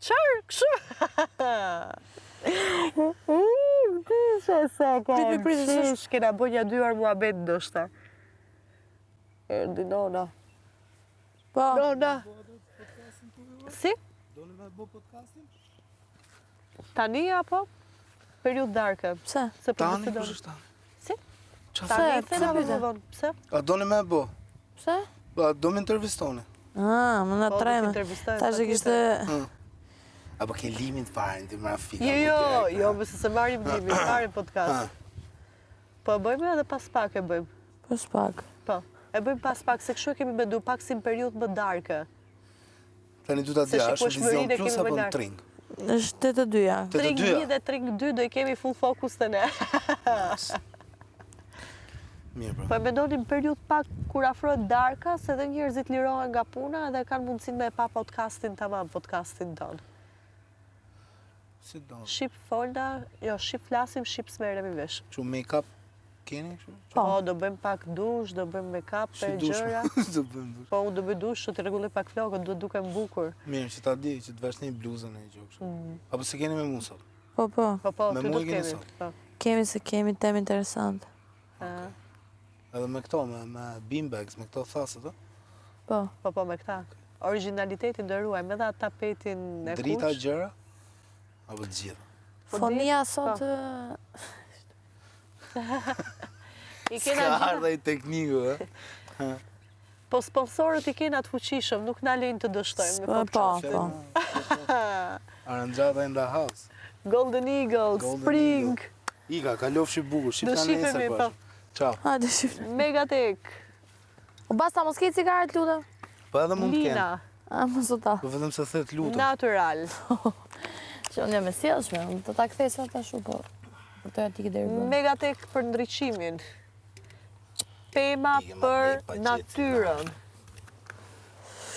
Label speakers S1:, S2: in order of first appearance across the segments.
S1: Qarë, këshu? Shish, kena bënja 2 orë muhabet ndoshta. Erdi nona.
S2: Po.
S1: Nona. Si?
S3: Doni me bo podcastin?
S1: Tani apo? Periud darke.
S2: Pse?
S1: Se për
S3: Tani,
S1: vësë
S3: për
S1: doni.
S3: shështan.
S1: Si?
S2: Pse?
S1: Tani,
S2: Pse
S1: se në
S2: pyetje?
S1: më vonë. Pse?
S3: A doni me bo?
S2: Pse?
S3: A do me intervistoni?
S2: Më na
S1: Po, do
S2: treme.
S1: t'intervistojmë,
S2: Tash e kishte...
S3: Apo ke limin të fare, ti mra fika.
S1: Jo, mëse se marim limin, marim podcast. Po bëjmë edhe pas pak e bëjmë.
S2: Pas pak.
S1: Po, e bëjmë pas pak, se kështu e kemi mendu pak si në periud më darke.
S3: Tani du ta
S1: Se
S3: dja, është
S1: shikueshmërinë
S3: vizion
S1: e
S3: plus
S1: kemi më
S3: apo në
S1: lartë.
S3: tring?
S2: Është 82-ja.
S3: Të
S1: Tring
S3: dyja.
S1: 1 dhe Tring 2 do i kemi full fokus të ne.
S3: Mirë, bro.
S1: Po e mendonim periud pak kur afrohet darka, se dhe njerëzit lirohen nga puna dhe kanë mundësin me pa podcastin tamam, podcastin tonë.
S3: Si do?
S1: Shqip folda, jo, shqip flasim, shqip smeremi vesh.
S3: Që make-up keni?
S1: Po, do bëjmë pak dush, do bëjmë make-up,
S3: Si
S1: e
S3: dush?
S1: gjëra.
S3: Do bëjmë dush.
S1: Po, unë do bëj dush, që të rregulloj pak flokët, duhet dukem bukur.
S3: Mirë, që ta di, që të vesh një bluzën e gjë kështu. Apo se keni me mua sot?
S2: Po, po.
S1: Po,
S3: Me
S1: ty do
S3: mua
S1: të
S3: keni
S1: kemi.
S3: sot?
S1: Po.
S2: Kemi se kemi temë interesante.
S3: Edhe me këto, me beanbags, me këto thasët, o?
S2: Po.
S1: Po, me këta. Originalitetin do ruajmë, edhe atë tapetin e kuq.
S3: Drita gjëra? Apo të gjitha?
S1: Po,
S2: Fonia
S1: di-
S2: sot...
S1: I
S3: Ska
S1: kena gjitha.
S3: ardha i tekniku, e?
S1: Po sponsorët i kena të fuqishëm, nuk na lejnë të dështojmë. me
S2: Po,
S1: podcastin.
S2: po.
S3: Arangjata in the house.
S1: Golden Eagle,
S3: Golden
S1: Spring,
S3: Ika, kalofshi bukur,
S1: Do
S3: shifta
S1: shifemi,
S3: nesër
S1: po.
S3: pash. Ciao.
S2: Hajde, shif.
S1: Megatek,
S2: O basta mos ke cigaret, lutem.
S3: Po edhe mund të kenë.
S1: Lina,
S2: Mos u ta.
S3: Po vetëm se thet lutem.
S1: Natural.
S2: Që unë jam e sjellshme, unë të ta kthej sot tashu, po. Për të aty deri më.
S1: Megatek për ndriqimin. Pema
S3: Ike, ma
S1: për
S3: blej pa
S1: natyrën.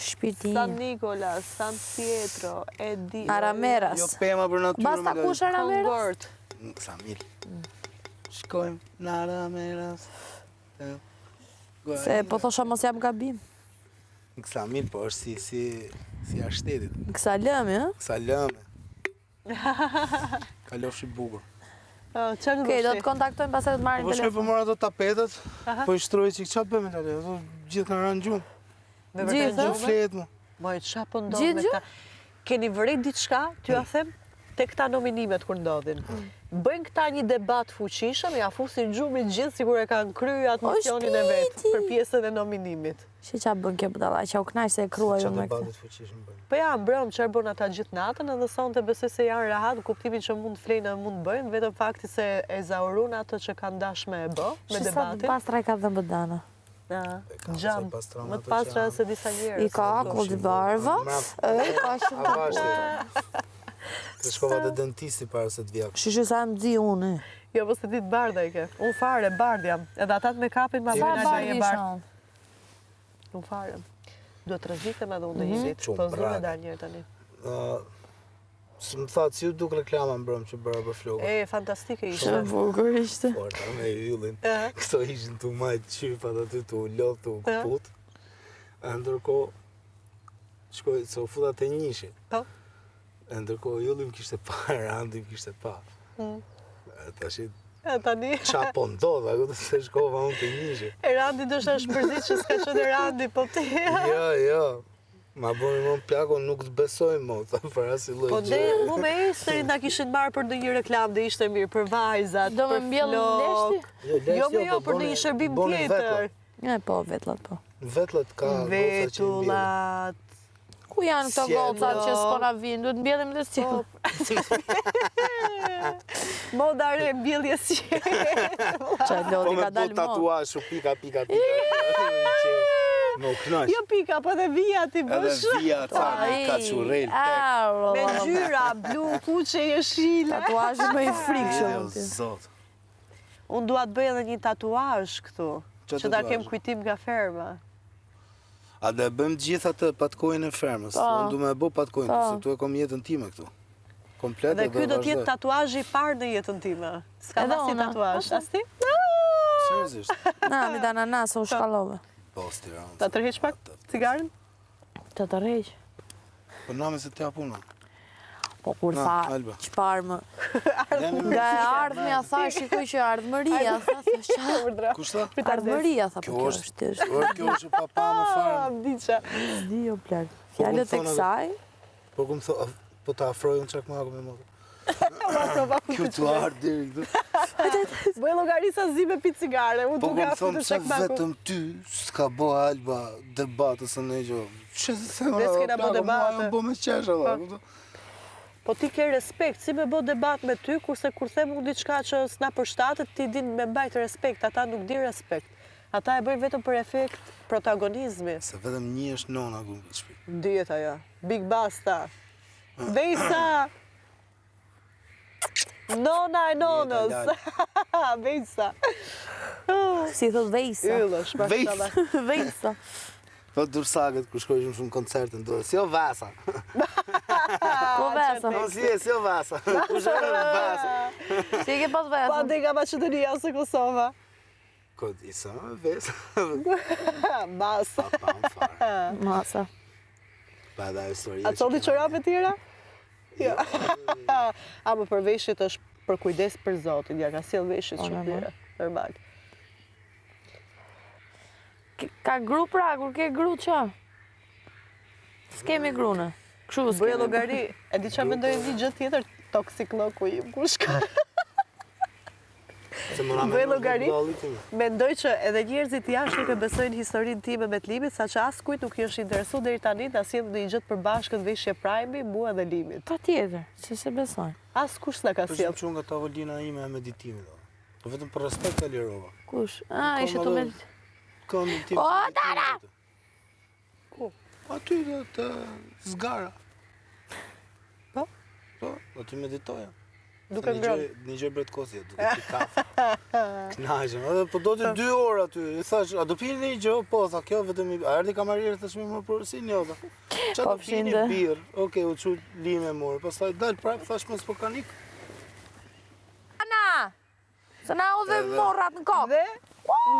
S2: Shpirtin.
S1: San Nikolas, San Pietro, Edi...
S2: Arameras.
S3: Jo pema për natyrën.
S2: Basta
S3: më
S2: kush Arameras?
S1: Kongort.
S3: Në kësa mirë. Shkojmë në Arameras.
S2: Se po thosha mos jam gabim.
S3: Në kësa mirë, po është si ashtetit.
S2: Kësa lëmi, ë?
S3: Kësa lëme. Kalofshi bukur.
S1: Çfarë do
S2: Okej, do
S1: të
S2: të kontaktojmë pastaj do të marrim
S3: Po shkoj po
S2: telefon.
S3: mora ato tapetet, po i shtroj që çfarë bëjmë tani? Ato gjithë kanë rënë gjumë.
S2: Gjithë,
S3: Gjumë flet më.
S1: Moj, çfarë po ndodh
S2: Gjithë
S1: me këta? Keni vërej diçka, t'ju ja them, te këta nominimet kur ndodhin. Bëjnë këta një debat fuqishëm, ja fusin gjumit gjithë sikur e kanë kryer atë misionin e vet
S2: shpiti!
S1: për pjesën e nominimit.
S2: Që qa bën kjo budalla, që u knaq se e krua ju
S3: Çfarë
S2: me këtë.
S3: debatet fuqishëm bëjmë?
S1: Po ja, mbrëm çfarë bën ata gjithë natën, edhe sonte besoj se janë rahat, në kuptimin që mund të flenë dhe mund të bëjnë, vetëm fakti se e zaurun ato që kanë dash me e bë, me
S2: Që sa të
S1: debatin.
S2: pastra i ka dhënë Bëdana.
S3: Ka
S1: Gjam,
S3: pasaj pastrona
S1: më
S3: ato
S1: të pastra
S3: që
S1: se disa njerëz.
S2: I ka akull të barva, e ka shumë
S3: A vazhdi. Të shkova te dentisti para se të vija.
S2: Shishë sa më zi unë.
S1: Jo, po se ti të bardha i ke. Unë fare, bardh jam. Edhe ata të me kapin ma
S2: Sa
S1: bëjnë
S2: bardh
S1: e
S2: isha
S1: bardh.
S2: unë?
S1: Unë fare. Duhet të rrezitem edhe unë dhe një ditë.
S3: Qumë
S1: Po zdo me
S3: braka.
S1: dalë njërë tani.
S3: Së më thatë, si ju duk reklama mbrëm që bëra për flokët.
S1: E, fantastike ishte.
S2: Shumë bukur ishte.
S3: Forta me yllin.
S1: Aha.
S3: Këto ishin të majtë qypat aty të u lodh të u këput. E ndërkohë, shkoj, se u futa te njëshi.
S1: Po.
S3: E ndërkohë, yllim kishte pa, Randim kishte pa. E tash
S1: E, tani.
S3: qa po ndodh, ako të se shkova unë te njëshi.
S1: E Randi do shta shpërzit që s'ka qënë Randi, po ti.
S3: Jo. Ma bëni më plako, nuk të besoj më, ta para si lloj
S1: Po
S3: gjë.
S1: ne, mu me Esterin na kishin marrë për në një reklam dhe ishte mirë për vajzat,
S2: Do me
S1: për
S2: mbjellë
S1: flok.
S2: leshti?
S1: Jo, me jo, për në një shërbim tjetër.
S2: E po, vetlat po.
S3: Vetlet ka goca që i mbjellin.
S1: Vetullat.
S2: Ku janë këto
S3: Sjellë.
S2: gocat që s'pona vinë, duhet mbjellim dhe sjellë.
S1: Moda re, mbjellje si.
S2: Qa
S3: Po
S2: lodi
S3: me
S2: ka
S3: bu
S2: dalë mod.
S3: tatuazh, pika. Më u knaq.
S1: Jo pika, po dhe vija ti
S3: Edhe
S1: bësh.
S3: vija cani, ka qurel, tek.
S1: Me ngjyra, blu, kuqe, jeshile.
S2: Tatuazhi më i frikshëm.
S3: Jo, zot.
S1: Unë dua të bëj edhe një tatuazh këtu,
S3: Qa
S1: që ta kem
S3: tatuazh?
S1: kujtim nga ferma.
S3: A dhe bëjmë gjithë atë patkojnë e fermës.
S2: Po.
S3: Unë du me bë patkojnë,
S2: Po.
S3: se tu e kom jetën time këtu. Komplet
S1: Dhe
S3: edhe
S1: ky do të jetë
S3: vazhdoj.
S1: tatuazhi i parë në jetën time. S'ka
S2: Edhe
S1: pasi
S2: unë,
S1: tatuazh, as ti?
S3: Seriozisht.
S2: Na, mi da ananas, u shkallove.
S3: Po, Tiranë.
S1: Ta tërheq pak cigaren?
S2: Të të rejq.
S3: Po nami se t'ja puna.
S2: Po kur tha,
S3: Alba.
S2: çfarë më... Nga e ardhmja tha, shikoj që ardhmëria, tha, thëshqa.
S3: Kush tha?
S2: Ardhmëria, tha, po kjo është.
S3: Kjo është papa më fare.
S1: Diqa.
S2: Di jo plak. Fjalët e kësaj.
S3: Po ku më thë, po ta afrojën çak më me moto. Kjo të ardh deri këtu.
S1: Bëj llogarisa zi me pi cigare, u
S3: Po ku
S1: duke
S3: më
S1: aftë
S3: thon
S1: të
S3: se
S1: shek maku.
S3: vetëm ty s'ka bë Alba debatës në gjë. Çe se them.
S1: Ne s'kena bë debate.
S3: Po me qesh valla.
S1: Po ti ke respekt, si me bë debat me ty, kurse kur them unë diçka që s'na përshtatet, ti din me mbajt respekt, ata nuk di respekt. Ata e bëjnë vetëm për efekt protagonizmi.
S3: Se vetëm një është nona ku në shtëpi.
S1: Ndihet ajo. Big Basta. Vejsa! Nona e nonës. Vejsa.
S2: Si thot Vejsa.
S1: Yllësh,
S3: Vejsa.
S2: Vejsa.
S3: Po Dursagët kur shkojmë shumë koncerte ndodhe, si o Vasa.
S2: Po Vesa.
S3: Po si o Vasa. Kush është Vasa?
S2: Si ke pas
S1: Pa
S2: Vesa?
S1: ndi nga Maqedonia ose Kosova.
S3: Kod isa Vesa.
S1: Basta.
S3: Pa më fare.
S2: Masa.
S3: Pa da historia.
S1: A colli çorape tjera? Jo. A më për veshjet është për kujdes për Zotin, ja ka sjell veshjet shumë tjera. Normal.
S2: Ka gru pra, kur ke gru qa? S'kemi grune. Kështu
S1: Bëj
S2: s'kemi.
S1: llogari, e di çfarë mendoj një gjë tjetër, toxic loku im, kush ka? Bëj llogari. Mendoj që edhe njerëzit jashtë nuk e besojnë historinë time me të Limit, saqë askujt nuk i është interesu deri tani ta sjell në një gjë të përbashkët veshje Prime, mua dhe Limit.
S2: Pa tjetër, që se besojnë.
S1: Askush s'na ka
S3: Për
S1: sjell.
S3: shumë që nga tavolina ime e meditimit. Po vetëm për respekt e lirova.
S2: Kush? A, ishe të me...
S3: Ka meditim.
S2: O, Dara!
S1: Ku?
S3: Aty të zgara.
S1: Po?
S3: Po, aty meditoja.
S1: Duke ngrënë.
S3: Një gjë bretkosje, duke pi kafe. Knaqem, edhe po do të 2 orë aty. I thash, a do pini një gjë? Po, tha, kjo vetëm i... A erdi kamarierë, thash mi më përësi një, tha. Qa do pini
S2: fshinde.
S3: birë? Okej, u qu lime morë. Pastaj dal prap, thash mos po kanik.
S2: Ana! Se na u dhe morrat në kokë.
S1: Dhe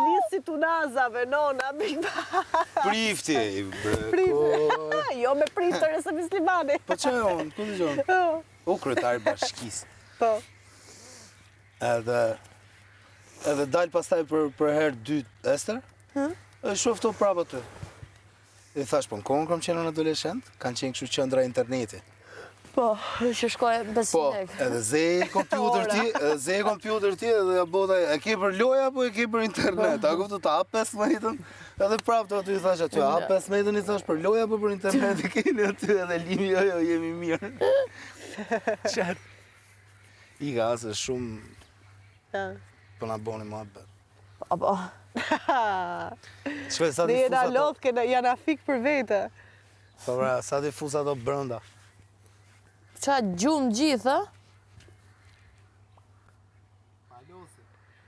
S1: lisi tunazave, nona, Big Basta.
S3: Prifti,
S1: Jo me pritër e se muslimani.
S3: Po që e unë, ku të gjonë? U kryetari bashkisë.
S1: Po.
S3: Edhe dal pastaj për herë dytë Ester, e shofto prapë aty. I thash, po në kohën kam qenë në adoleshent, kanë qenë kështu qendra interneti.
S2: Po, që shkoj
S3: Po,
S2: besimlek.
S3: edhe ze kompjuter ti, edhe ja bota, e ke për loja, apo e ke për internet? A kuptu ta hap 15-ën, edhe prapë të aty i thash aty, hap 15-ën i thash për loja, apo për internet, i keni aty, edhe Limi, jo, jemi mirë. Qatë. I ka asë shumë, po na boni ma bet.
S2: Po.
S3: Shpej, sa
S1: Ne
S3: di
S1: jena
S3: fusa to,
S1: loth, janë afik për vete.
S3: po bra, sa di fusa to brënda.
S2: Qa gjumë gjithë,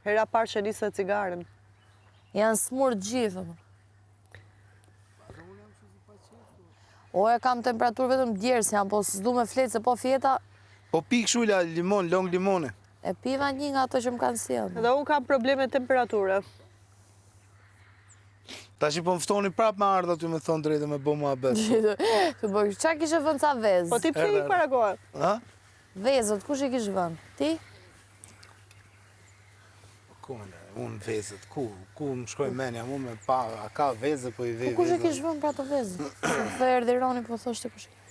S1: Hera parë që nisë cigaren.
S2: janë smurë gjithë. O, e kam temperaturë vetëm djerës janë, po s'du me fletë se po fjeta,
S3: Po pik shula limon, long limone.
S2: e piva një nga ato që më kanë sjellë.
S1: Edhe unë kam probleme temperature.
S3: Ta që po më ftoni prap me ardha ty me thonë drejtë me bo mua bet.
S2: Të bëj, qa kishe vënë ca vezë?
S1: Po ti pse i para kohë?
S3: Ha?
S2: Vezët, kush i kish vënë? Ti?
S3: Ku me unë vezët, ku më shkoj menja, mu me pa, a ka vezë, po i
S2: Po
S3: vej
S2: kush e
S3: vezët.
S2: kish vënë pra të vezë? Dhe erdi Roni po thoshte kush i kish.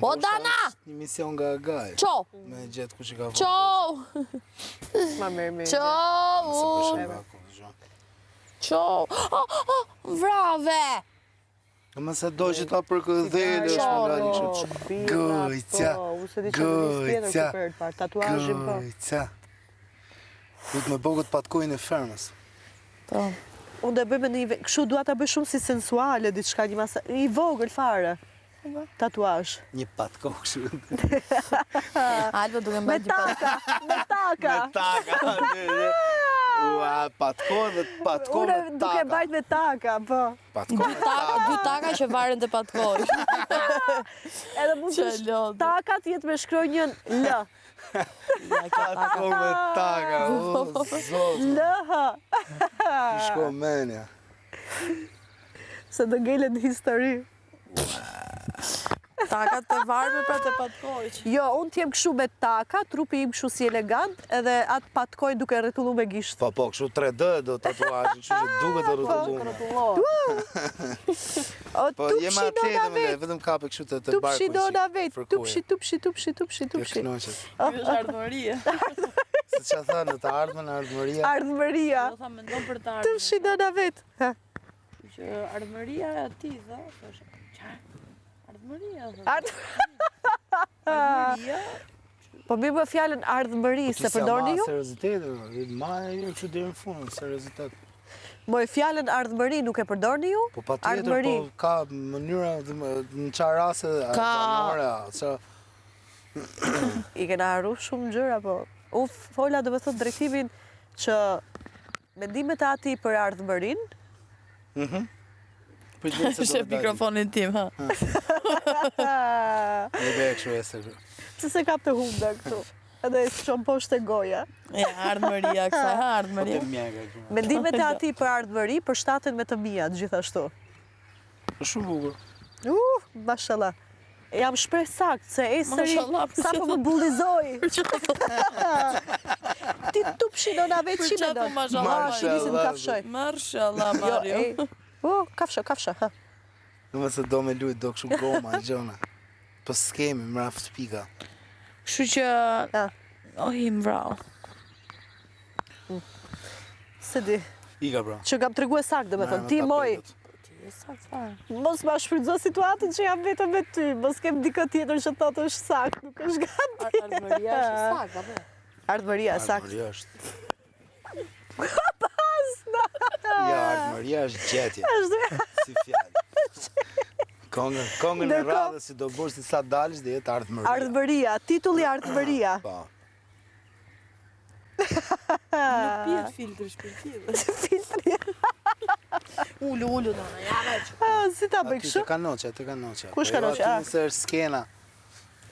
S2: O, Dana!
S3: Një mision nga gaj.
S2: Qo!
S3: Me gjetë ku që ka vënë.
S2: Qo!
S1: Ma mirë mirë.
S3: Se
S2: Qo!
S3: përshën baku, zhjo.
S2: Qo! Vrave!
S3: Ama se do që ta për këdhele, është me lali kështë. Gojca,
S1: Unë se di që në njës tjetër
S3: gojca,
S1: të parë, tatuajin po.
S3: Gojca. Du të me bogët patkojnë e fermës.
S2: Po.
S1: Unë dhe bëjmë një, kështu dua ta bëj shumë si sensuale, diçka një masa, i vogël fare. Tatuazh.
S3: Një patkoj kështu.
S2: Alba duke
S1: Me
S2: mbajt një pat.
S1: taka, me taka.
S3: Taka, ua, patkoj dhe patkoj
S1: Unë
S3: me
S1: duke
S3: taka.
S1: bajt me taka, po.
S3: Patkoj me taka.
S2: Dy taka që varen të patkoj.
S1: Edhe mund të
S2: Që lodë.
S1: takat jetë me shkronjën L.
S3: Patkoj me taka, o, zot.
S1: L.
S3: Shko menja.
S1: Se do ngelen në histori.
S2: Takat të varme pra të patkojq.
S1: Jo, unë t'jem këshu me taka, trupi im këshu si elegant, edhe atë patkoj duke rretullu me gisht.
S3: Po, kështu 3D do tatuazh, kështu që duket të rrotulluar. Po, jema atlete me ne, vetëm kape kështu të barkun.
S1: Tupshi dona vet, tupshi.
S3: Kënaqet.
S2: Kjo është ardhmëria.
S3: Se çfarë thënë të ardhmen, ardhmëria.
S1: Ardhmëria.
S2: Do tha mendon për të ardhmen.
S1: Tupshi dona vet.
S2: Që ardhmëria e atij, thosh. Ardhmëria. Ardhmëria.
S1: Po mi më fjalën ardhmëri, se përdorni ju?
S3: Seriozitet, ma jo kështu deri në fund, seriozitet.
S1: Moj fjalën ardhmëri nuk e përdorni ju?
S3: Po patjetër, po ka mënyra në çfarë raste zanore,
S1: I kena harru shumë gjëra, po. U fola do të thotë drejtimin që mendimet e ati për ardhmërinë.
S2: Shef mikrofonin tim, ha.
S3: Në be kështu e se kështu.
S1: Pse se kap të hunda këtu? Edhe e shon poshtë e goja.
S2: Ja, ardhmëria kësaj, ha, ardhmëria.
S1: Mendimet e ati për ardhmëri përshtaten me të mia gjithashtu.
S3: Është shumë bukur.
S1: Mashallah. Jam shpreh sakt, se e sëri,
S2: Mashallah,
S1: sa po më bullizoj. Ti tupshi do na vetë qime do.
S2: Mashallah,
S1: Shilisin kafshoj.
S2: Mashallah, Mario.
S1: Kafshë, ha.
S3: Në mëse do me lujt, do kështu goma, gjona. Po s'kemi, mraft pika.
S2: Kështu që... Oj, më vrau.
S1: Se di.
S3: Ika pra.
S1: Që kam tregu e sakt, dhe me thënë, ti moj, mos ma shfrytëzo situatën që jam vetëm me ty, mos kem dikë tjetër që thotë është sakt, nuk është gati.
S2: Ardhmëria është sakt, apo?
S1: Ardhmëria, sakt.
S3: Ardhmëria është. Ja, ardhmëria është gjetje. Si fjallë. Kongën e radhës si do bërë si sa dalësh dhe jetë ardhmëria.
S1: Ardhmëria, titulli ardhmëria.
S3: Pa.
S2: Nuk pjetë filtr shpirtit.
S1: Filtri.
S2: Ullu, dona, ja veç.
S1: Si ta bëj kështu?
S3: Te ka noqe.
S1: Kush ka noqe?
S3: Aty nëse është skena.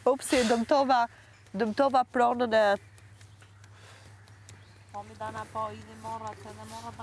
S1: Upsi, dëmtova pronën e...
S2: Po mi dana po, idhi morrat, se dhe morrat